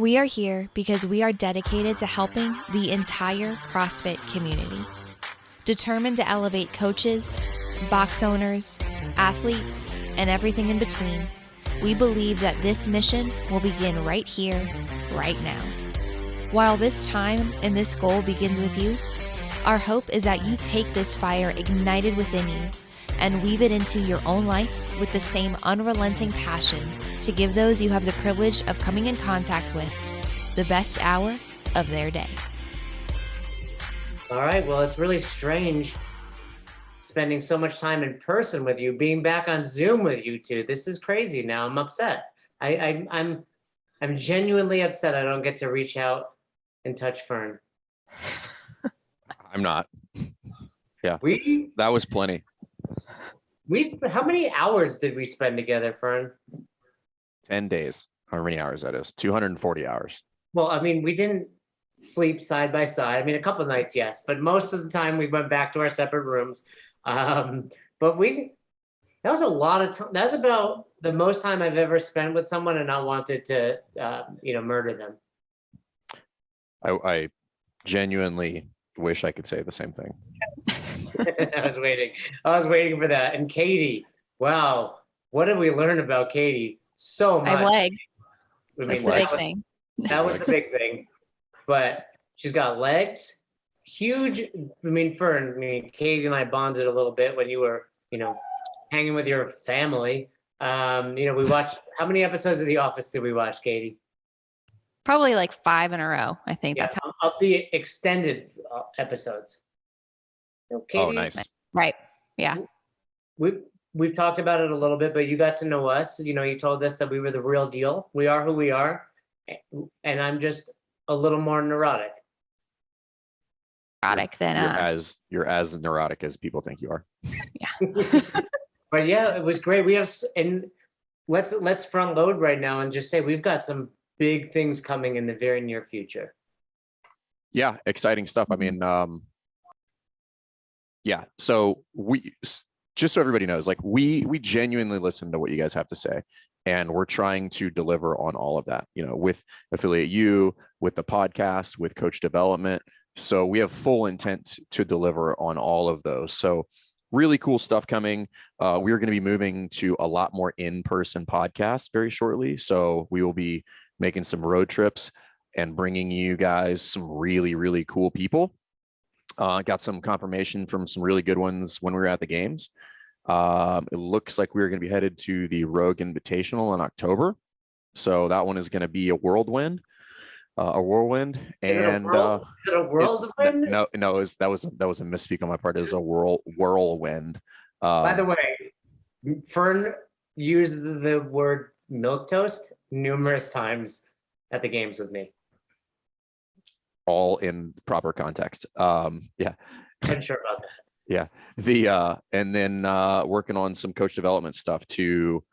We are here because we are dedicated to helping the entire CrossFit community. Determined to elevate coaches, box owners, athletes, and everything in between, we believe that this mission will begin right here, right now. While this time and this goal begins with you, our hope is that you take this fire ignited within you and weave it into your own life with the same unrelenting passion to give those you have the privilege of coming in contact with the best hour of their day. All right, well, it's really strange spending so much time in person with you, being back on Zoom with you two. This is crazy now. I'm upset. I'm genuinely upset I don't get to reach out and touch Fern. I'm not. Yeah, We that was plenty. how many hours did we spend together, Fern? 10 days. How many hours that is? 240 hours. Well, I mean, we didn't sleep side by side. I mean, a couple of nights, yes, but most of the time we went back to our separate rooms. But that was a lot of time. That's about the most time I've ever spent with someone and not wanted to, murder them. I genuinely wish I could say the same thing. I was waiting for that. And Katie, wow, what did we learn about Katie? So much. I have legs. I That's mean, the big thing. That was the big thing. But she's got legs, huge. I mean, Fern, Katie and I bonded a little bit when you were, hanging with your family. We watched, how many episodes of The Office did we watch, Katie? Probably like 5 in a row. I think Yeah, that's how. of the extended episodes. Katie, Oh, nice. Right. Yeah. We've talked about it a little bit, but you got to know us. You told us that we were the real deal. We are who we are. And I'm just a little more neurotic. You're as neurotic as people think you are. Yeah. But yeah, it was great. Let's front load right now and just say we've got some big things coming in the very near future. Yeah, exciting stuff. I mean, yeah. So just so everybody knows, like we genuinely listen to what you guys have to say, and we're trying to deliver on all of that. With Affiliate U, with the podcast, with coach development. So we have full intent to deliver on all of those. So really cool stuff coming. We're going to be moving to a lot more in-person podcasts very shortly. So we will be making some road trips and bringing you guys some really, really cool people. Got some confirmation from some really good ones when we were at the games. It looks like we're going to be headed to the Rogue Invitational in October. So that one is going to be a whirlwind. And Is it a whirlwind? No, that was a misspeak on my part. It is a whirlwind. By the way, Fern used the word milk toast numerous times at the games with me. All in proper context. Yeah. Unsure about that. Yeah. And then working on some coach development stuff to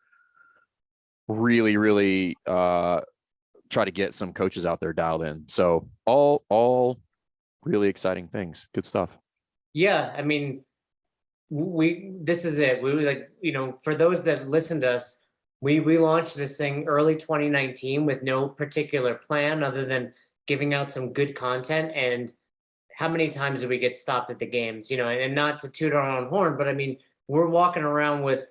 really, really try to get some coaches out there dialed in. So all really exciting things. Good stuff. Yeah. I mean, this is it. We were like, for those that listen to us, we launched this thing early 2019 with no particular plan other than giving out some good content. And how many times do we get stopped at the games, and not to toot our own horn, but I mean, we're walking around with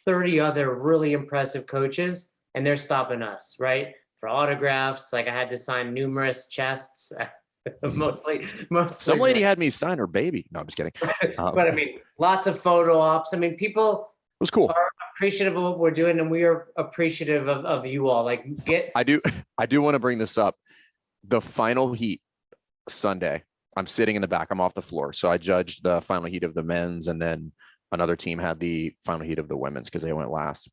30 other really impressive coaches and they're stopping us, right? For autographs. Like I had to sign numerous chests, mostly. Some lady had me sign her baby. No, I'm just kidding. But I mean, lots of photo ops. I mean, people it was cool. Are appreciative of what we're doing, and we are appreciative of you all. Like I do want to bring this up. The final heat Sunday, I'm sitting in the back. I'm off the floor. So I judged the final heat of the men's, and then another team had the final heat of the women's because they went last.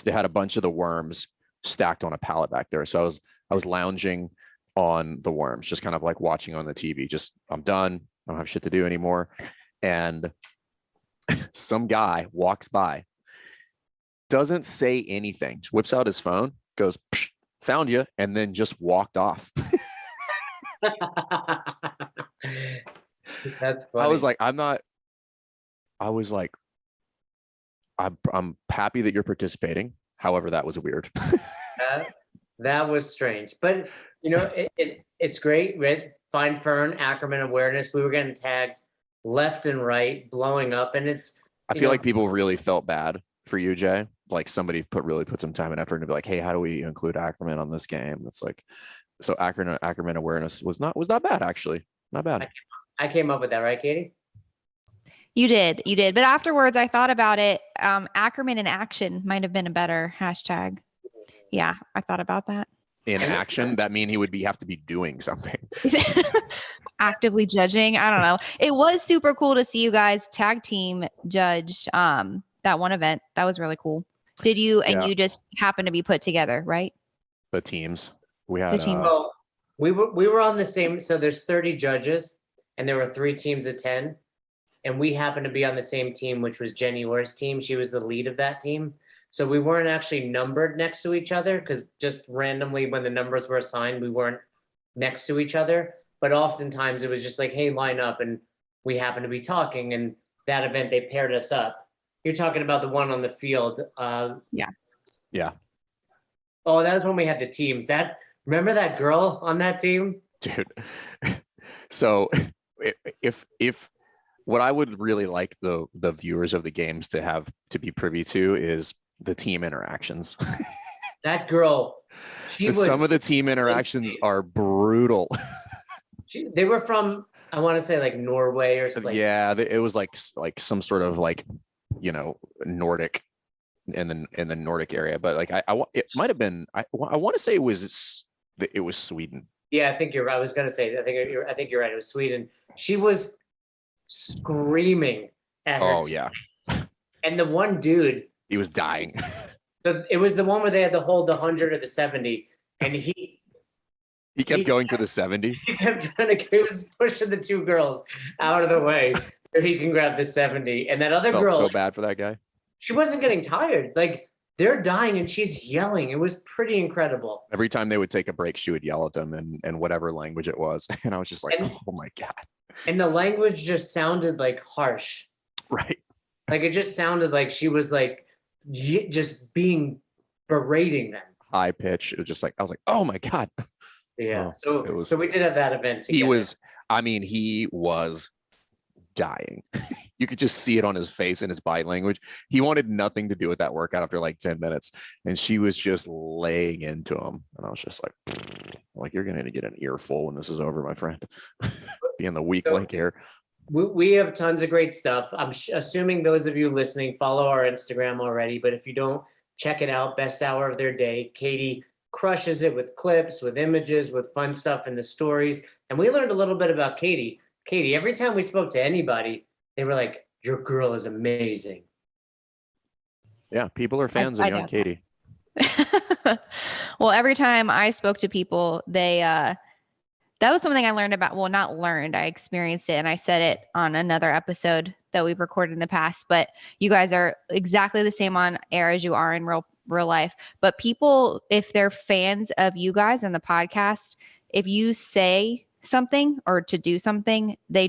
They had a bunch of the worms stacked on a pallet back there. So I was lounging on the worms, just kind of like watching on the TV. Just I'm done. I don't have shit to do anymore. And some guy walks by, doesn't say anything, whips out his phone, goes, found you, and then just walked off. That's funny. I was like, I'm happy that you're participating. However, that was weird. That was strange, but it's great. Right? Find Fern, Ackerman awareness. We were getting tagged left and right, blowing up, and I feel like people really felt bad for you, Jay. Like somebody really put some time and effort into be like, hey, how do we include Ackerman on this game? It's like, so Ackerman awareness was not bad, actually. Not bad. I came up with that, right, Katie? You did. But afterwards, I thought about it. Ackerman in action might have been a better hashtag. Yeah, I thought about that. In action, that mean he would have to be doing something. Actively judging. I don't know. It was super cool to see you guys tag team judge that one event. That was really cool. Did you? And you just happened to be put together, right? The teams. We had. Well, we were on the same. So there's 30 judges, and there were 3 teams of 10, and we happened to be on the same team, which was Jenny Orr's team. She was the lead of that team. So we weren't actually numbered next to each other because just randomly when the numbers were assigned, we weren't next to each other. But oftentimes it was just like, hey, line up. And we happened to be talking. And that event, they paired us up. You're talking about the one on the field. Yeah. Oh, that was when we had the teams. Remember that girl on that team? Dude. So if what I would really like the viewers of the games to be privy to is the team interactions. That girl, some of the team interactions are brutal. They were from, I want to say like Norway or something. Yeah, it was like some sort of like, Nordic in the Nordic area, but like it might have been. I want to say it was Sweden. Yeah, I think you're right. I was gonna say I think you're right. It was Sweden. She was screaming at her. Oh yeah. And the one dude, he was dying. So it was the one where they had to hold the 100 or the 70, and he kept going to the 70. He kept he was pushing the 2 girls out of the way so he can grab the 70. And that other girl, so bad for that guy. She wasn't getting tired. Like they're dying and she's yelling. It was pretty incredible. Every time they would take a break, she would yell at them in whatever language it was. And I was just like, oh my God. And the language just sounded like harsh. Right. Like it just sounded like she was like just berating them. High pitch. It was just like, I was like, oh my God. Yeah. So we did have that event together. He was dying. You could just see it on his face and his body language. He wanted nothing to do with that workout after like 10 minutes. And she was just laying into him. And I was just like, you're going to get an earful when this is over, my friend. Being the weak link here. We have tons of great stuff. I'm assuming those of you listening follow our Instagram already, but if you don't, check it out. Best hour of their day. Katie crushes it with clips, with images, with fun stuff in the stories. And we learned a little bit about Katie. Katie, every time we spoke to anybody, they were like, your girl is amazing. Yeah, people are fans of young Katie. Well, every time I spoke to people, that was something I learned about. Well, not learned. I experienced it, and I said it on another episode that we've recorded in the past. But you guys are exactly the same on air as you are in real life. But people, if they're fans of you guys and the podcast, if you say something or to do something, they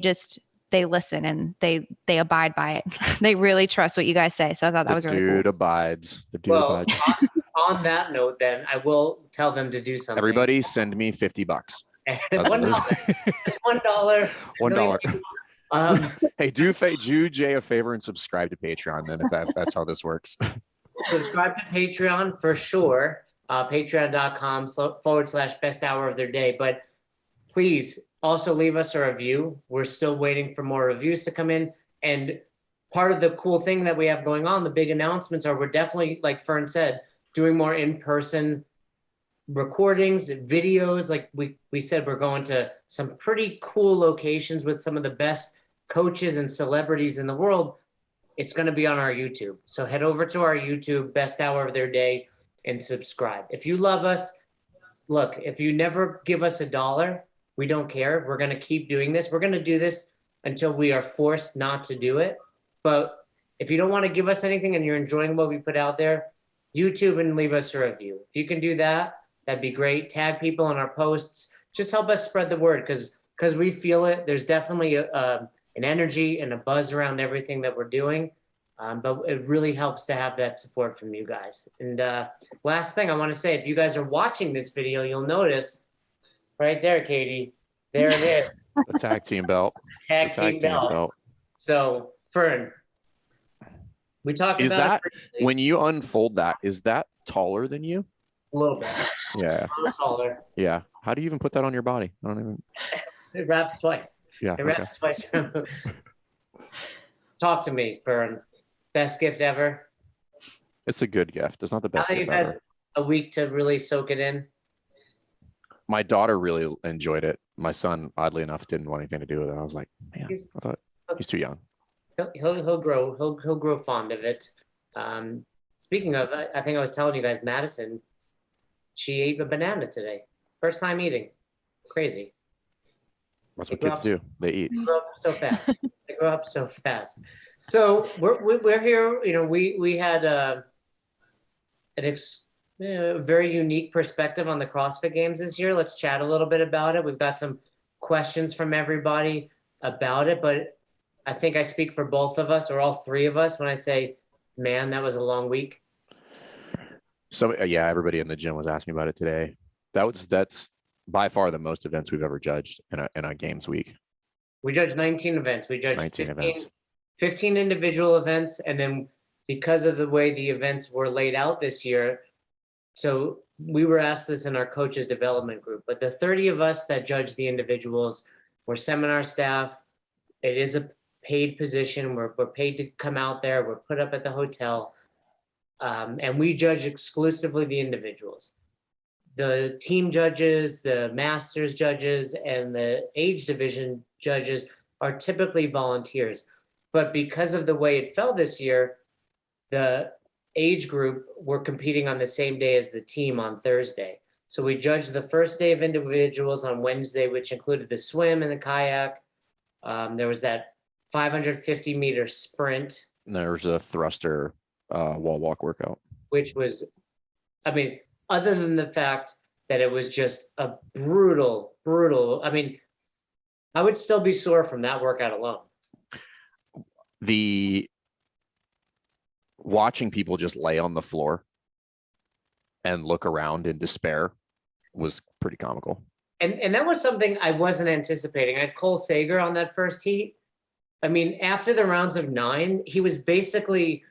listen and they abide by it. They really trust what you guys say. So I thought that was really cool. The dude abides. On that note, then I will tell them to do something. Everybody send me $50. $1. $1. Hey, do Jay a favor and subscribe to Patreon then, if that's how this works. Subscribe to Patreon for sure. Patreon.com/best hour of their day. But please also leave us a review. We're still waiting for more reviews to come in. And part of the cool thing that we have going on, the big announcements are we're definitely, like Fern said, doing more in-person recordings, videos. Like we said, we're going to some pretty cool locations with some of the best coaches and celebrities in the world. It's going to be on our YouTube. So head over to our YouTube, Best Hour of Their Day, and subscribe. If you love us, look, if you never give us $1, we don't care. We're going to keep doing this. We're going to do this until we are forced not to do it. But if you don't want to give us anything and you're enjoying what we put out there, YouTube and leave us a review. If you can do that, that'd be great. Tag people on our posts. Just help us spread the word because we feel it. There's definitely an energy and a buzz around everything that we're doing. But it really helps to have that support from you guys. And last thing I want to say, if you guys are watching this video, you'll notice right there, Katie, there it is. The tag team belt. Tag team belt. So Fern, we talked Is about that it briefly. when you unfold that, is that taller than you? A little bit. Yeah. A little taller. Yeah. How do you even put that on your body? I don't even. It wraps twice. Yeah. It wraps twice. Talk to me, Fern. Best gift ever. It's a good gift. It's not the best Now gift you've had ever. a week to really soak it in. My daughter really enjoyed it. My son, oddly enough, didn't want anything to do with it. I was like, man, I thought he's too young. He'll grow fond of it. Speaking of, I think I was telling you guys, Madison, she ate a banana today. First time eating. Crazy. That's what kids do. They eat. They grow up so fast. They grow up so fast. So we're here. You know, we had a very unique perspective on the CrossFit Games this year. Let's chat a little bit about it. We've got some questions from everybody about it, but I think I speak for both of us or all three of us when I say, man, that was a long week. So yeah, everybody in the gym was asking about it today. That's by far the most events we've ever judged in a games week. We judged 19 events. We judged 15 individual events. And then because of the way the events were laid out this year, so we were asked this in our coaches development group, but the 30 of us that judge the individuals were seminar staff. It is a paid position. We're paid to come out there. We're put up at the hotel. And we judge exclusively the individuals. The team judges, the masters judges, and the age division judges are typically volunteers. But because of the way it fell this year, the age group were competing on the same day as the team on Thursday. So we judged the first day of individuals on Wednesday, which included the swim and the kayak. There was that 550-meter sprint. And there was a thruster wall walk workout. Which was, I mean, other than the fact that it was just a brutal, I mean, I would still be sore from that workout alone. The watching people just lay on the floor and look around in despair was pretty comical. And that was something I wasn't anticipating. I had Cole Sager on that first heat. I mean, after the rounds of 9, he was basically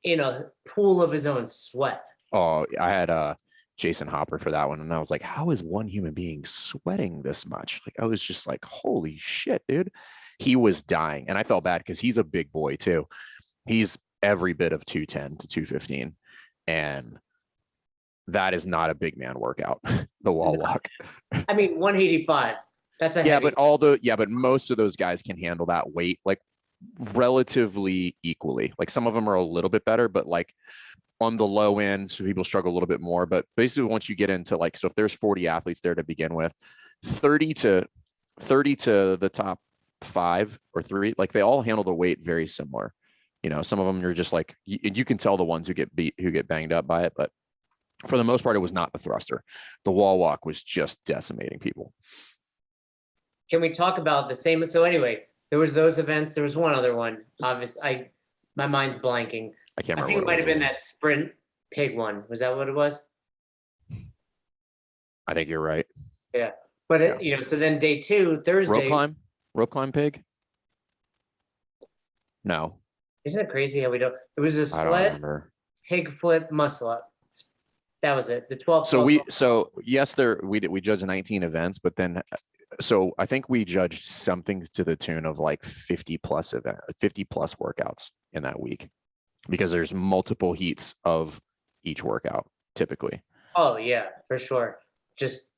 in a pool of his own sweat. Oh, I had Jason Hopper for that one. And I was like, how is one human being sweating this much? Like, I was just like, holy shit, dude. He was dying. And I felt bad because he's a big boy too. He's every bit of 210 to 215. And that is not a big man workout, the wall walk. I mean, 185. That's a yeah, heavy. But most of those guys can handle that weight like relatively equally. Like some of them are a little bit better, but like on the low end, so people struggle a little bit more. But basically, once you get into like, so if there's 40 athletes there to begin with, 30 to the top 5 or 3, like they all handle the weight very similar. You know, some of them are just like, you can tell the ones who get banged up by it, but for the most part, it was not the thruster. The wall walk was just decimating people. Can we talk about the same? So anyway, there was those events. There was one other one. Obviously, my mind's blanking. I can't remember. I think it might have been that sprint pig one. Was that what it was? I think you're right. Yeah. But you know, so then day 2, Thursday. Rope climb pig. No. Isn't it crazy how we don't? It was a sled, pig flip, muscle up. That was it. The 12. So yes, we judged 19 events, but then, so I think we judged something to the tune of like 50 plus workouts in that week, because there's multiple heats of each workout typically. Oh yeah, for sure. Just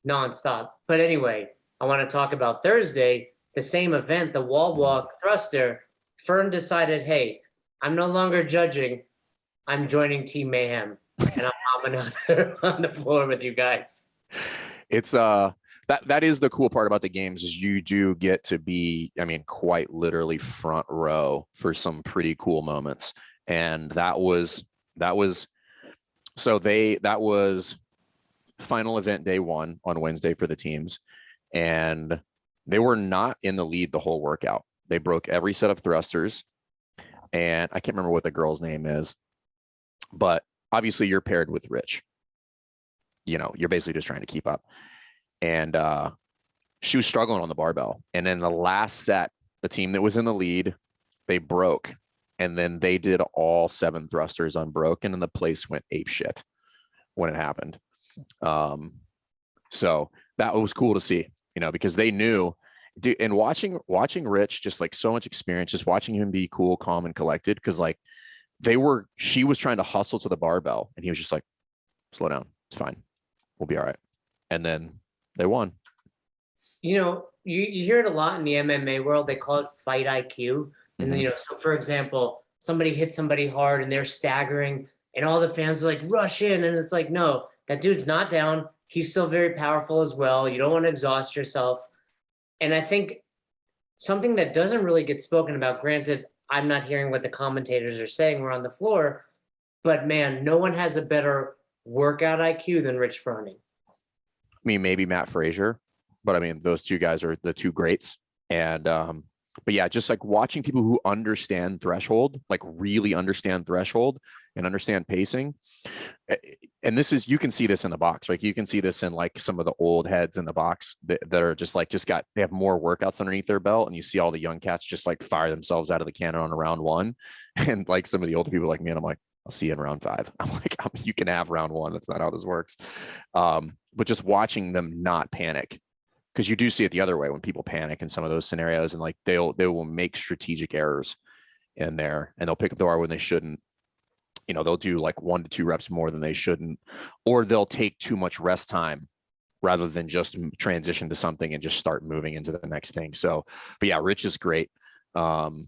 nonstop. But anyway, I want to talk about Thursday, the same event, the wall walk thruster. Fern decided, hey, I'm no longer judging. I'm joining Team Mayhem, and I'm hopping out there on the floor with you guys. It's that is the cool part about the games, is you do get to be, I mean, quite literally front row for some pretty cool moments. And that was final event day 1 on Wednesday for the teams. And they were not in the lead the whole workout. They broke every set of thrusters. and I can't remember what the girl's name is, but obviously you're paired with Rich. You know, you're basically just trying to keep up. And she was struggling on the barbell. And then the last set, the team that was in the lead, they broke. And then they did all 7 thrusters unbroken, and the place went ape shit when it happened. So that was cool to see, you know, because they knew, dude, and watching Rich, just like so much experience, just watching him be cool, calm, and collected. Because like she was trying to hustle to the barbell, and he was just like, slow down, it's fine, we'll be all right. And then they won. You know, you hear it a lot in the MMA world. They call it fight IQ. And then, you know, so for example, somebody hits somebody hard and they're staggering, and all the fans are like, rush in. And it's like, no, that dude's not down. He's still very powerful as well. You don't want to exhaust yourself. And I think something that doesn't really get spoken about, granted, I'm not hearing what the commentators are saying. We're on the floor, but man, no one has a better workout IQ than Rich Froning. I mean, maybe Matt Frazier, but I mean, those 2 guys are the 2 greats. And, but yeah, just like watching people who understand threshold, like really understand threshold and understand pacing. And this is, you can see this in the box, right? You can see this in like some of the old heads in the box that are just like, they have more workouts underneath their belt. And you see all the young cats just like fire themselves out of the cannon on a round 1. And like some of the older people like me, and I'm like, I'll see you in round 5. I'm like, you can have round 1. That's not how this works. But just watching them not panic, because you do see it the other way when people panic in some of those scenarios, and like they will make strategic errors in there, and they'll pick up the bar when they shouldn't. You know, they'll do like 1 to 2 reps more than they shouldn't, or they'll take too much rest time rather than just transition to something and just start moving into the next thing. So, but yeah, Rich is great. And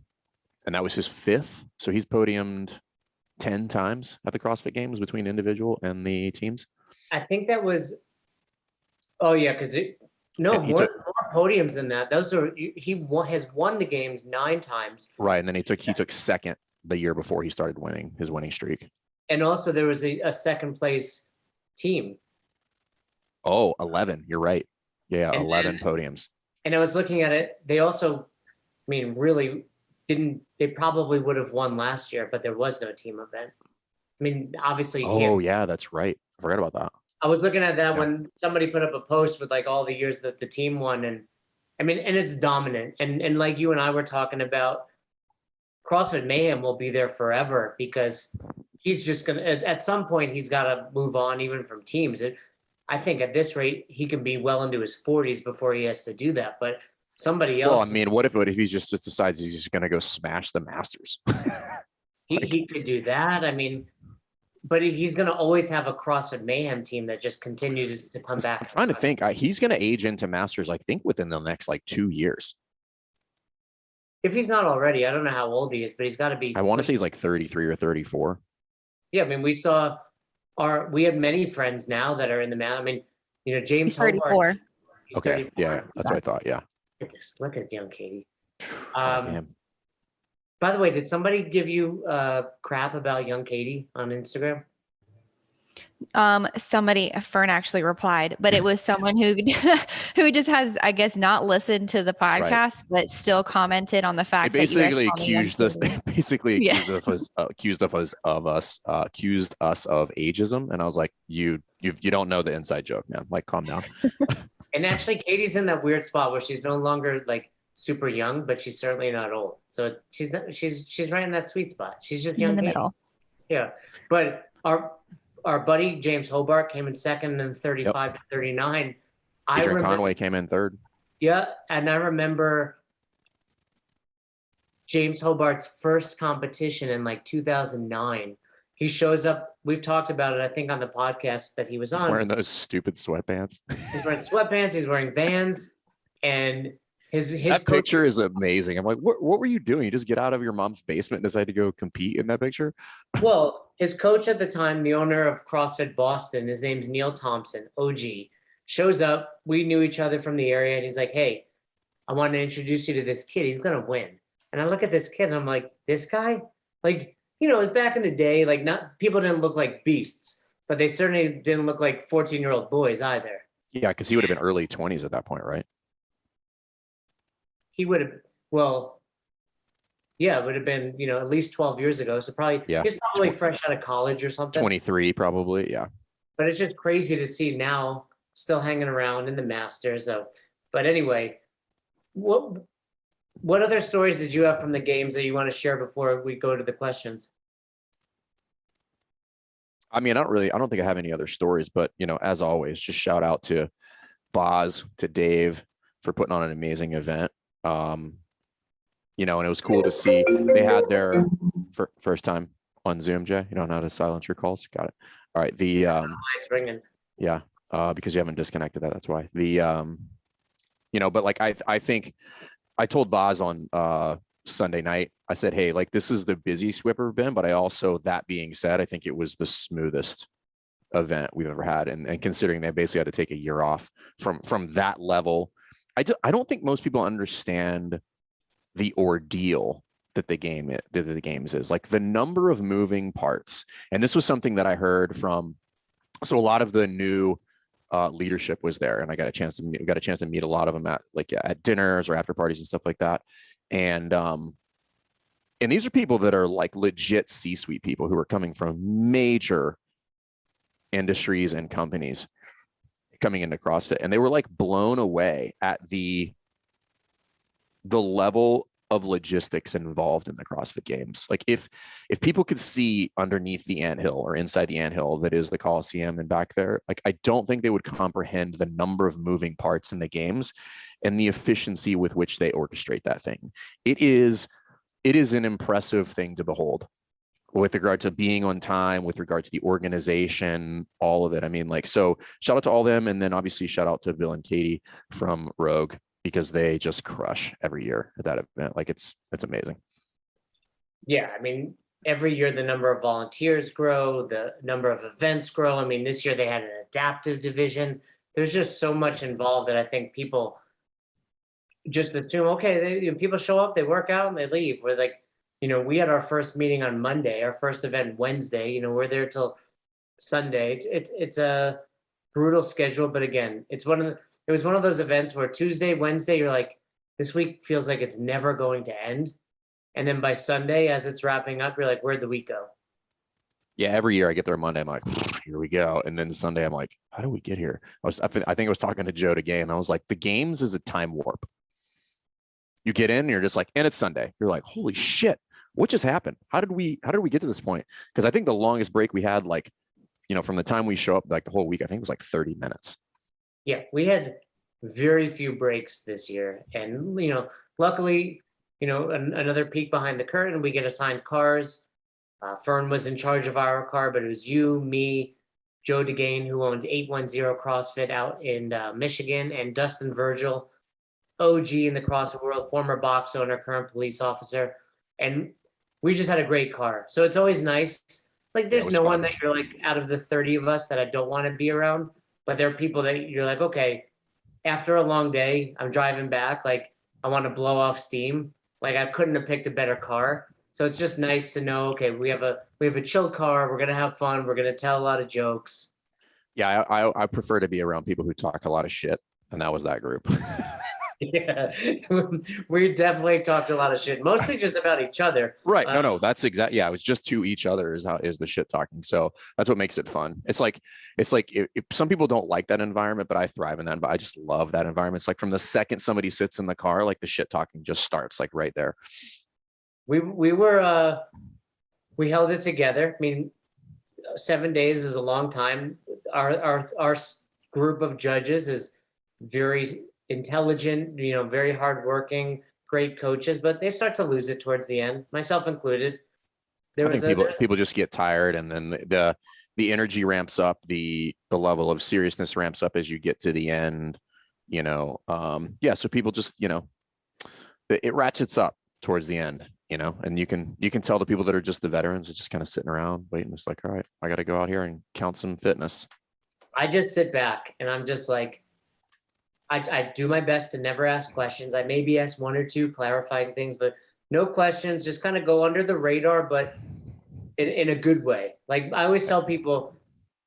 that was his 5th. So he's podiumed 10 times at the CrossFit Games between individual and the teams. I think that was, oh yeah, because more podiums than that. Those are, has won the games 9 times. Right, and then he took 2nd the year before he started winning his winning streak. And also there was a second place team. Oh, 11. You're right. Yeah, and 11 podiums. And I was looking at it. They also, I mean, really didn't, they probably would have won last year, but there was no team event. I mean, obviously. Oh, yeah, that's right. I forgot about that. I was looking at that when somebody put up a post with like all the years that the team won. And I mean, and it's dominant. And like you and I were talking about, CrossFit Mayhem will be there forever, because he's just going to, at some point, he's got to move on even from teams. I think at this rate, he can be well into his 40s before he has to do that. But somebody else. Well, I mean, what if he just decides he's just going to go smash the Masters? He could do that. I mean, but he's going to always have a CrossFit Mayhem team that just continues to come back. I'm trying to think. He's going to age into Masters, I think, within the next like 2 years. If he's not already, I don't know how old he is, but he's got to be. I want to say he's like 33 or 34. Yeah, I mean, we have many friends now that are in the I mean, you know, James 34. Hobart, Okay, 34. yeah, that's what I thought. Yeah. Look at young Katie. Man. By the way, did somebody give you crap about young Katie on Instagram? Somebody, Fern actually replied, but it was someone who who just has, I guess, not listened to the podcast, but still commented on the fact They basically that accused us. They basically accused us of ageism, and I was like, you don't know the inside joke, man. Like, calm down. And actually, Katie's in that weird spot where she's no longer like super young, but she's certainly not old. So she's right in that sweet spot. She's just young in the Katie. middle. Yeah, but our buddy James Hobart came in second in 35 to 39. Adrian Conway came in third. Yeah, and I remember James Hobart's first competition in like 2009. He shows up. We've talked about it, I think, on the podcast that he was on. He's wearing those stupid sweatpants. He's wearing sweatpants. He's wearing Vans, and his that picture is amazing. I'm like, what were you doing? You just get out of your mom's basement and decide to go compete in that picture? Well, his coach at the time, the owner of CrossFit Boston, his name's Neil Thompson, OG, shows up. We knew each other from the area, and he's like, hey, I want to introduce you to this kid. He's going to win. And I look at this kid, and I'm like, this guy? Like, you know, it was back in the day, like, not people didn't look like beasts, but they certainly didn't look like 14-year-old boys either. Yeah, because he would have been early 20s at that point, right? He would have, well, Yeah, it would have been, at least 12 years ago. So probably Yeah. he's probably fresh out of college or something. 23 probably. Yeah. But it's just crazy to see now still hanging around in the Masters. So, but anyway, what other stories did you have from the games that you want to share before we go to the questions? I mean, I don't think I have any other stories, but as always, just shout out to Boz, to Dave for putting on an amazing event. And it was cool to see they had their first time on Zoom. Jay, you don't know how to silence your calls. Got it. All right. It's ringing. Yeah. Because you haven't disconnected that. That's why but like, I think I told Boz on Sunday night, I said, hey, like this is the busiest we've ever been, but I also, that being said, I think it was the smoothest event we've ever had. And considering they basically had to take a year off from that level, I don't think most people understand the ordeal that the games is, like the number of moving parts. And this was something that I heard from, so a lot of the new leadership was there, and I got a chance to meet a lot of them at dinners or after parties and stuff like that. And these are people that are like legit C-suite people who are coming from major industries and companies coming into CrossFit, and they were like blown away at the level of logistics involved in the CrossFit Games. Like if people could see underneath the anthill or inside the anthill that is the Coliseum and back there, like I don't think they would comprehend the number of moving parts in the games and the efficiency with which they orchestrate that thing. It is an impressive thing to behold with regard to being on time, with regard to the organization, all of it. I mean, like, so shout out to all them. And then obviously shout out to Bill and Katie from Rogue, because they just crush every year at that event. Like it's amazing. Yeah. I mean, every year the number of volunteers grow, the number of events grow. I mean, this year they had an adaptive division. There's just so much involved that I think people just assume, okay, people show up, they work out and they leave. We're like, we had our first meeting on Monday, our first event Wednesday, we're there till Sunday. It's a brutal schedule, but again, it was one of those events where Tuesday, Wednesday, you're like, this week feels like it's never going to end. And then by Sunday, as it's wrapping up, you're like, where'd the week go? Yeah, every year I get there Monday, I'm like, here we go. And then Sunday, I'm like, how do we get here? I think I was talking to Joe today, and I was like, the games is a time warp. You get in and you're just like, and it's Sunday. You're like, holy shit, what just happened? How did we get to this point? Because I think the longest break we had, like, from the time we show up, like the whole week, I think it was like 30 minutes. Yeah, we had very few breaks this year. And, luckily, another peek behind the curtain, we get assigned cars. Fern was in charge of our car, but it was you, me, Joe DeGain, who owns 810 CrossFit out in Michigan, and Dustin Virgil, OG in the CrossFit world, former box owner, current police officer. And we just had a great car. So it's always nice. Like there's no one that you're like, out of the 30 of us, that I don't want to be around. But there are people that you're like, okay, after a long day, I'm driving back, like I want to blow off steam. Like I couldn't have picked a better car. So it's just nice to know, okay, we have a chill car. We're going to have fun. We're going to tell a lot of jokes. Yeah. I prefer to be around people who talk a lot of shit. And that was that group. Yeah, we definitely talked a lot of shit, mostly just about each other. Right. No, that's exactly. Yeah. It was just to each other is the shit talking. So that's what makes it fun. It's like if some people don't like that environment, but I thrive in that. But I just love that environment. It's like from the second somebody sits in the car, like the shit talking just starts like right there. We held it together. I mean, 7 days is a long time. Our group of judges is very intelligent, very hardworking, great coaches, but they start to lose it towards the end, myself included. I think people just get tired, and then the energy ramps up, the level of seriousness ramps up as you get to the end. So people just it ratchets up towards the end, and you can tell the people that are just the veterans are just kind of sitting around waiting. It's like, all right, I got to go out here and count some fitness. I just sit back and I'm just like, I do my best to never ask questions. I maybe ask one or two clarifying things, but no questions, just kind of go under the radar, but in a good way. Like I always tell people,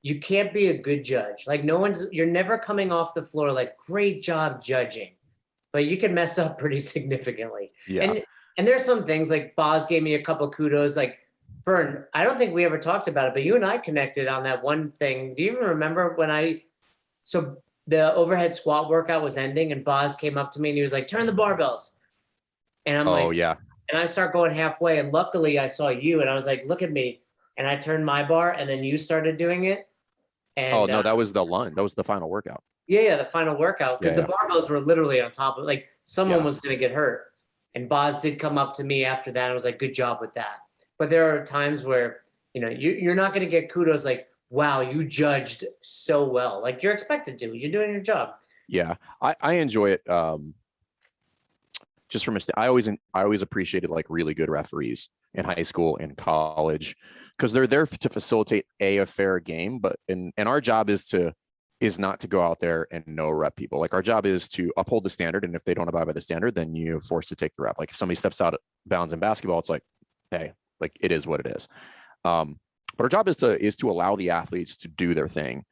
you can't be a good judge. Like you're never coming off the floor like, great job judging, but you can mess up pretty significantly. Yeah. And And there's some things like Boz gave me a couple kudos. Like Fern, I don't think we ever talked about it, but you and I connected on that one thing. Do you even remember when so the overhead squat workout was ending and Boz came up to me and he was like, turn the barbells. And I'm Oh like, yeah. and I start going halfway. And luckily I saw you and I was like, look at me. And I turned my bar and then you started doing it. And Oh no, that was the lunge. That was the final workout. yeah, the final workout. Because Yeah, the barbells were literally on top of like someone Yeah. was gonna get hurt. And Boz did come up to me after that and was like, good job with that. But there are times where, you're not gonna get kudos like, wow, you judged so well. Like you're expected to. You're doing your job. Yeah. I enjoy it. Just from I always appreciated like really good referees in high school and college because they're there to facilitate a fair game. But and our job is not to go out there and no rep people. Like our job is to uphold the standard. And if they don't abide by the standard, then you're forced to take the rep. Like if somebody steps out of bounds in basketball, it's like, hey, like it is what it is. But our job is to allow the athletes to do their thing.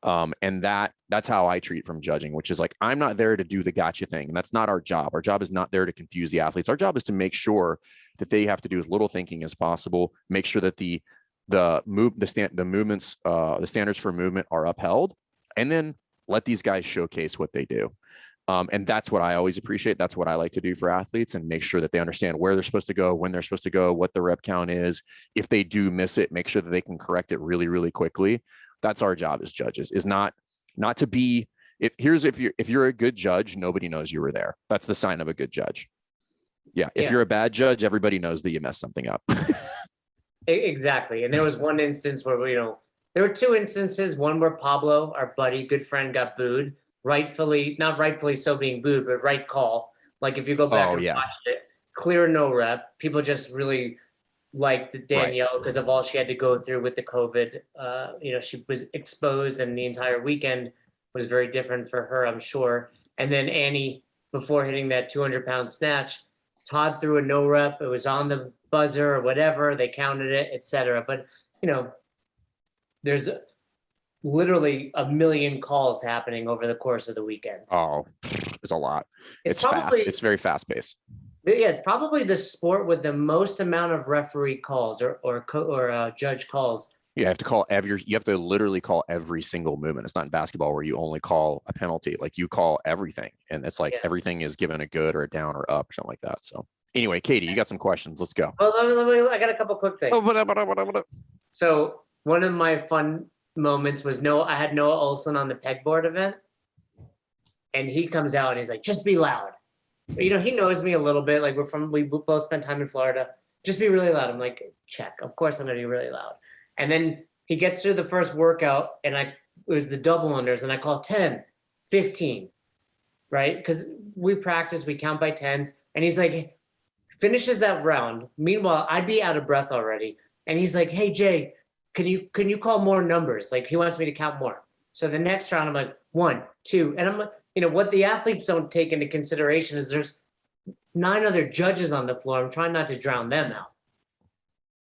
And that's how I treat from judging, which is like, I'm not there to do the gotcha thing. And that's not our job. Our job is not there to confuse the athletes. Our job is to make sure that they have to do as little thinking as possible, make sure that the movements, the standards for movement are upheld, and then let these guys showcase what they do. And that's what I always appreciate. That's what I like to do for athletes and make sure that they understand where they're supposed to go, when they're supposed to go, what the rep count is. If they do miss it, make sure that they can correct it really, really quickly. That's our job as judges, is not to be, if you're a good judge, nobody knows you were there. That's the sign of a good judge. Yeah. If you're a bad judge, everybody knows that you messed something up. Exactly. And there was one instance where, there were two instances. One where Pablo, our buddy, good friend, got booed. Not rightfully so being booed, but right call. Like if you go back and watch it, clear no rep. People just really liked Danielle because of all she had to go through with the COVID. She was exposed and the entire weekend was very different for her, I'm sure. And then Annie, before hitting that 200-pound snatch, Todd threw a no rep. It was on the buzzer or whatever. They counted it, etc. But, there's literally a million calls happening over the course of the weekend. Oh, it's a lot. It's probably fast. It's very fast paced. Yeah, it's probably the sport with the most amount of referee calls or judge calls. You have to literally call every single movement. It's not in basketball where you only call a penalty. Like you call everything, and it's like everything is given a good or a down or up or something like that. So anyway, Katie, you got some questions. Let's go. Oh, I got a couple quick things. So one of my fun moments was I had Noah Olson on the pegboard event, and he comes out and he's like, just be loud. He knows me a little bit. Like we both spent time in Florida. Just be really loud. I'm like, check. Of course I'm going to be really loud. And then he gets through the first workout and it was the double unders and I call 10, 15, right? Because we practice, we count by tens. And he's like, finishes that round. Meanwhile, I'd be out of breath already. And he's like, hey, Jay, can you call more numbers? Like he wants me to count more. So the next round, I'm like, 1, 2. And I'm like, what the athletes don't take into consideration is there's 9 other judges on the floor. I'm trying not to drown them out.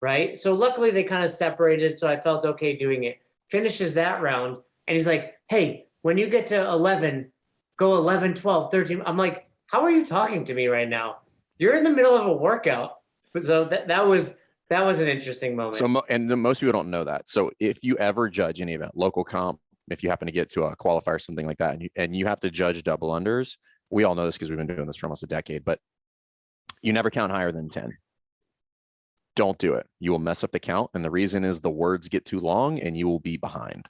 Right. So luckily they kind of separated. So I felt okay doing it. Finishes that round. And he's like, hey, when you get to 11, go 11, 12, 13. I'm like, how are you talking to me right now? You're in the middle of a workout. So that was an interesting moment. So, most people don't know that. So if you ever judge any event, local comp, if you happen to get to a qualifier or something like that, and you have to judge double unders, we all know this because we've been doing this for almost a decade, but you never count higher than 10. Don't do it. You will mess up the count. And the reason is the words get too long and you will be behind.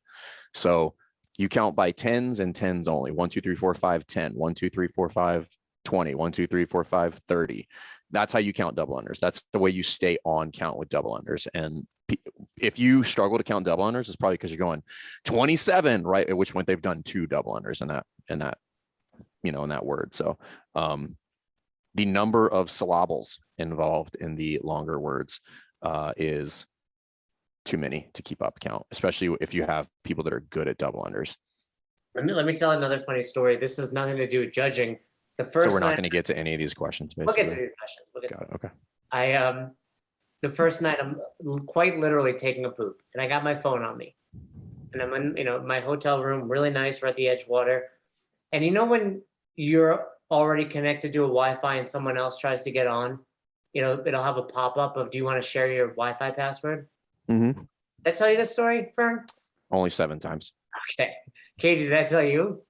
So you count by tens and tens only. 1, 2, 3, 4, 5, 10. 1, 2, 3, 4, 5, 20. 1, 2, 3, 4, 5, 30. That's how you count double unders. That's the way you stay on count with double unders. And if you struggle to count double unders, it's probably because you're going 27, right? At which point they've done 2 double unders in that word. So the number of syllables involved in the longer words is too many to keep up count, especially if you have people that are good at double unders. Let me tell another funny story. This has nothing to do with judging. So we're not going to get to any of these questions, basically. We'll get to these questions. Got it. Okay. The first night I'm quite literally taking a poop and I got my phone on me and I'm in, my hotel room, really nice. We're at the Edgewater. And when you're already connected to a Wi-Fi and someone else tries to get on it'll have a pop-up of, do you want to share your Wi-Fi password? Mhm. Did I tell you this story, Fern? Only 7 times. Okay. Katie, did I tell you?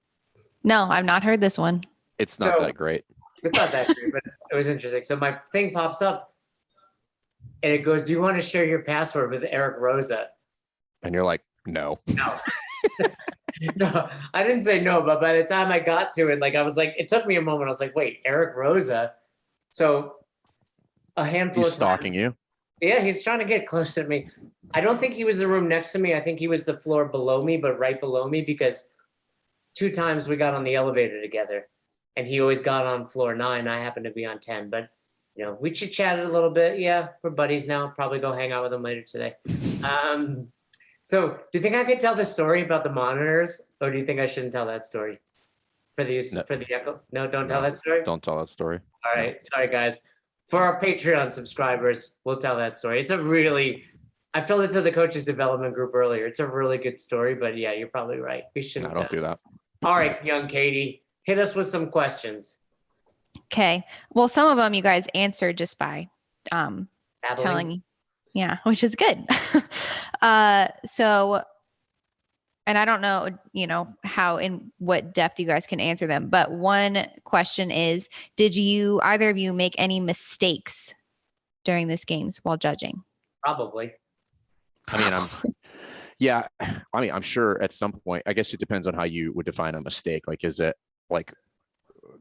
No, I've not heard this one. It's not So- that great. It's not that great, but it was interesting. So my thing pops up and it goes, do you want to share your password with Eric Rosa? And you're like, no. No. No, I didn't say no, but by the time I got to it, like I was like, it took me a moment. I was like, wait, Eric Rosa. So a handful He's of stalking times, you. yeah, he's trying to get close to me. I don't think he was the room next to me. I think he was the floor below me, but right below me, because 2 times we got on the elevator together and he always got on floor 9. I happened to be on 10, but we chit-chatted a little bit. Yeah, we're buddies now. Probably go hang out with him later today. So do you think I could tell the story about the monitors, or do you think I shouldn't tell that story for the No. for the echo? No, don't tell No, that story. Don't tell that story. All right, sorry guys. For our Patreon subscribers, we'll tell that story. It's a really, I've told it to the coaches development group earlier. It's a really good story, but yeah, you're probably right. We shouldn't. No, don't do that. All right, young Katie, hit us with some questions. Okay. Well, some of them you guys answered just by Babbling. telling, yeah, which is good. So, and I don't know, how in what depth you guys can answer them, but one question is, did either of you make any mistakes during this games while judging? Probably. Yeah, I'm sure at some point, I guess it depends on how you would define a mistake. Like, is it like,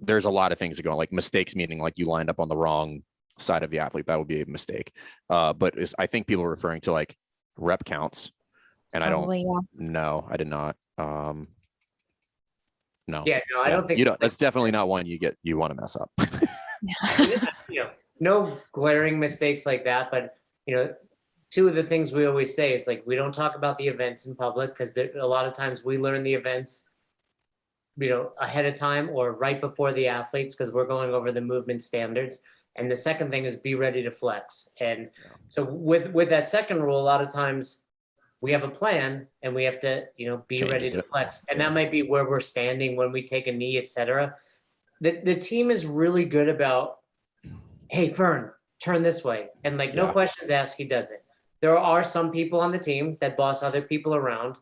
there's a lot of things that go on, like mistakes, meaning like you lined up on the wrong side of the athlete. That would be a mistake. But I think people are referring to like rep counts, and Probably, yeah. no, I did not. No. Yeah, no, I don't think That's definitely not one you want to mess up. No glaring mistakes like that, but 2 of the things we always say is like, we don't talk about the events in public, because a lot of times we learn the events ahead of time or right before the athletes, because we're going over the movement standards. And the second thing is be ready to flex. And so with that second rule, a lot of times we have a plan and we have to be Change ready it. to flex, and that might be where we're standing when we take a knee, etc. The team is really good about, hey Fern, turn this way, and like no Yeah. questions asked, he does it. There are some people on the team that boss other people around,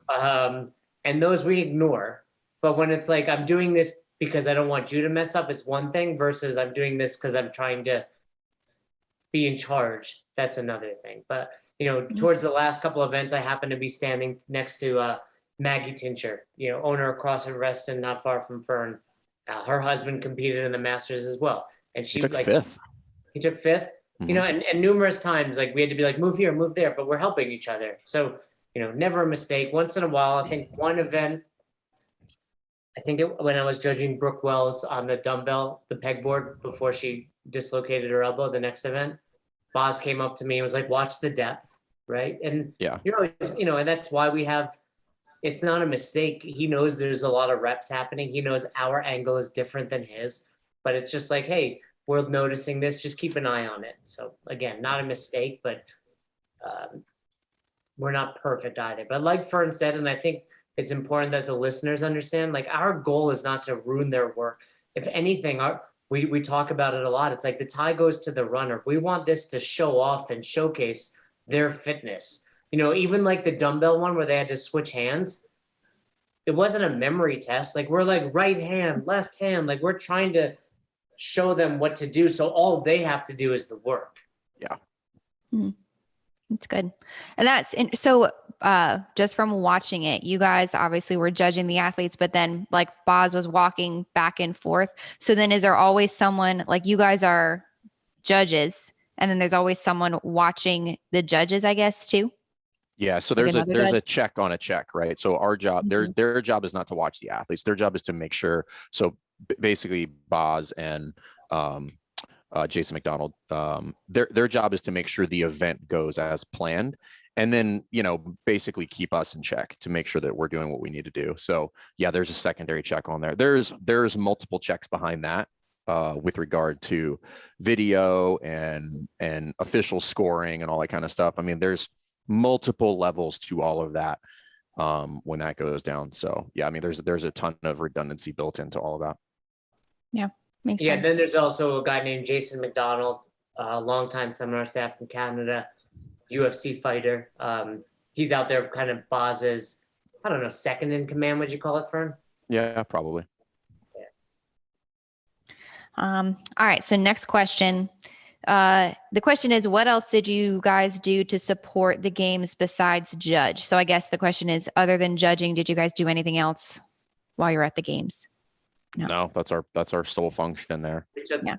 and those we ignore. But when it's like, I'm doing this because I don't want you to mess up, it's one thing, versus I'm doing this because I'm trying to be in charge. That's another thing. But towards the last couple events, I happened to be standing next to Maggie Tincher, owner of CrossFit Reston, not far from Fern. Her husband competed in the Masters as well, and she He took 5th. He took 5th. Mhm. And numerous times, like we had to be like, move here, move there, but we're helping each other. So never a mistake. Once in a while, I think one event, when I was judging Brooke Wells on the dumbbell, the pegboard, before she dislocated her elbow, the next event, Boz came up to me and was like, watch the depth, right? And Yeah. and that's why it's not a mistake. He knows there's a lot of reps happening. He knows our angle is different than his, but it's just like, hey, we're noticing this, just keep an eye on it. So again, not a mistake, but we're not perfect either. But like Fern said, and I think it's important that the listeners understand, like our goal is not to ruin their work. If anything, we talk about it a lot. It's like the tie goes to the runner. We want this to show off and showcase their fitness. Even like the dumbbell one where they had to switch hands, it wasn't a memory test. Like we're like right hand, left hand, like we're trying to show them what to do. So all they have to do is the work. Yeah. That's good. And so just from watching it, you guys obviously were judging the athletes, but then like Boz was walking back and forth. So then is there always someone, like you guys are judges, and then there's always someone watching the judges, I guess, too? Yeah, so Like there's another a check on a check, right? So our job, their job is not to watch the athletes. Their job is to make sure. So basically, Boz and Jason McDonald, their job is to make sure the event goes as planned, and then basically keep us in check to make sure that we're doing what we need to do. So yeah, there's a secondary check on there. There's multiple checks behind that with regard to video and official scoring and all that kind of stuff. I mean, there's multiple levels to all of that when that goes down. So yeah, I mean, there's a ton of redundancy built into all of that. Yeah, makes Yeah, sense. then there's also a guy named Jason McDonald. a longtime seminar staff from Canada, UFC fighter. He's out there kind of Boz's, I don't know, second in command, would you call it, Fern? Yeah, probably. All right. So next question. The question is, what else did you guys do to support the games besides judge? So I guess the question is, other than judging, did you guys do anything else while you're at the games? No. No, that's our sole function there. We took Yeah.